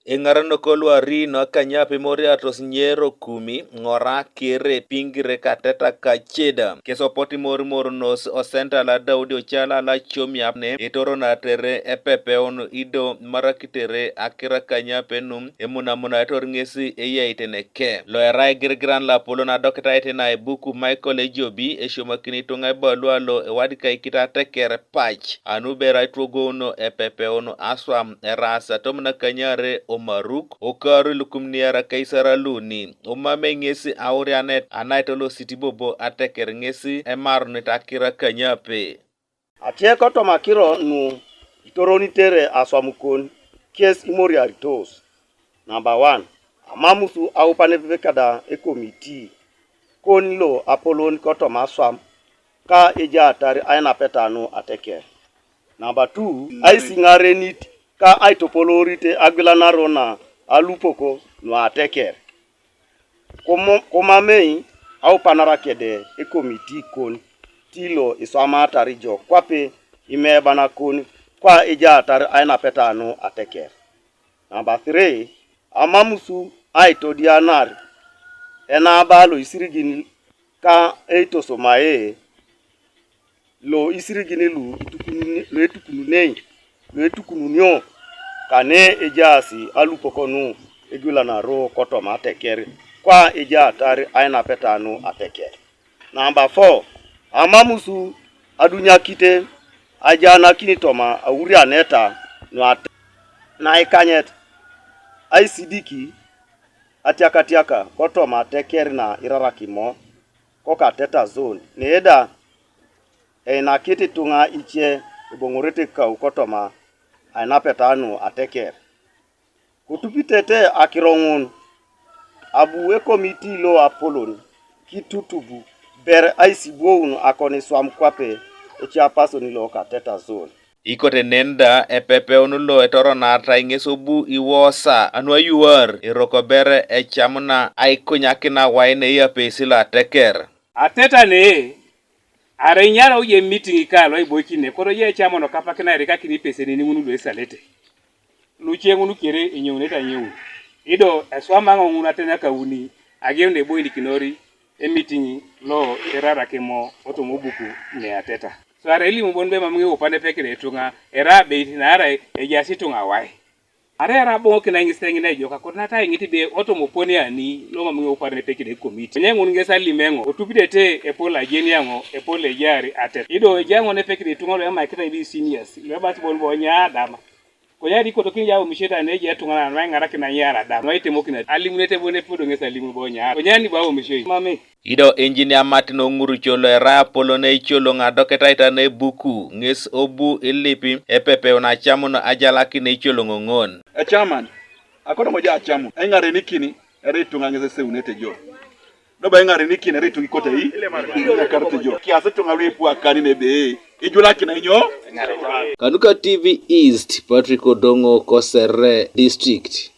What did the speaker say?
Engarano kolwari no kanyapi moria tos nyero kumi ngora kere pingire kateta kacheda kesopoti mor nos osenta la Daudi Ochala la chomiapne etoro na tere epepe on ido marakitere akira kanyape num emuna etor ngesi eyaitene ke lo erai girgran la Apolon na dokita itena ebuku Michael Ejobi eshomakini tunga balwa lo ewadika ikita Ateker pach anubera itwogono epepe on aswam erasa tomna kanyare Omaruk okaru lukumniara kaisara luni umame ngesi aurianet anaitolo sitibobo Ateker ngesi emarni takira kanyape Atieko to makiro nu itoroni tere aswamukon kes imori aritos. Number 1. Amamusu aupane vivekada ekomiti kon lo Apolon koto maswam ka eja atari aina petanu Ateker. Number 2. Aisingarenit ka aitopolorite agwilanarona alupoko no Ateker. Komamei aupanara-kede ekomiti kon tilo Esomae atari jo kwape imebana kon kwa eja atari aina petanu Ateker. Number 3. Amamusu aitodianar enaba lo isirigini ka Esomae lo isirigini lu etukununio kane ejasi alupokonu egulana ro koto Ateker kwa eja atari aina petanu Ateker. Number 4. Amamusu adunyakite ajana kinitoma awuri aneta no na ikanyet aisidiki atiaka koto Ateker na irarakimo koka teta zone needa na kiti tunga iche bongorete kau koto aina petanu Ateker. Kutupitete akirongun abu ekomiti lo Apolon kitutubu ber aisibuun akoni swam kwape echiapasoni lo kateta zone. ikote nenda epepe onulo etoro nata ingesobu iwosa anwa yuar irokobere echamna aikunyakina waine ya pesila Ateker. Ateta ne are nyara uye meeting ikalo ibochine koro ye chamono kapakina reka kini peseni ni ngunu lwesalete luche ngunu kere inyoneta nyewu ido eswama ngunu tena kauni agende boyndi kinori meeting lo erara kemo otomobuku ne Ateta so are ili mbonbe mamnge opande pekere tunga era be na ara ejasi tunga wai are ara bongo kina ngisengi na joka kona ta ngiti be otomoponi ani lo mamnge opande pekere komiti nyengu ngesa limengo otupidete epola jeni yango epole jari Ateta ido ejango ne pekere tunga lo yama kita ibi seniors lo bati bonbo nya dama koyari ko tokin yawo misheta ne je tunga na ngara kina yara dama no itemo kina alimunete bone pudo ngesa limu bonya konyani bawo mishoi mame Ido engineer Martin Onguru cholo era Apolon e cholo ngadoketa itane buku nges obu ilipi epepe na chamuno ajalaki ne cholo ngongon. Chairman akono moja achamu engare nikini eritunga ngeze seunete jo. Doba engare nikini eritungi kote hii ile karate jo. Kiasi tunga ripu akani nebe ijula kina inyo. Kanuka TV East Patrick Odongo Kosere District.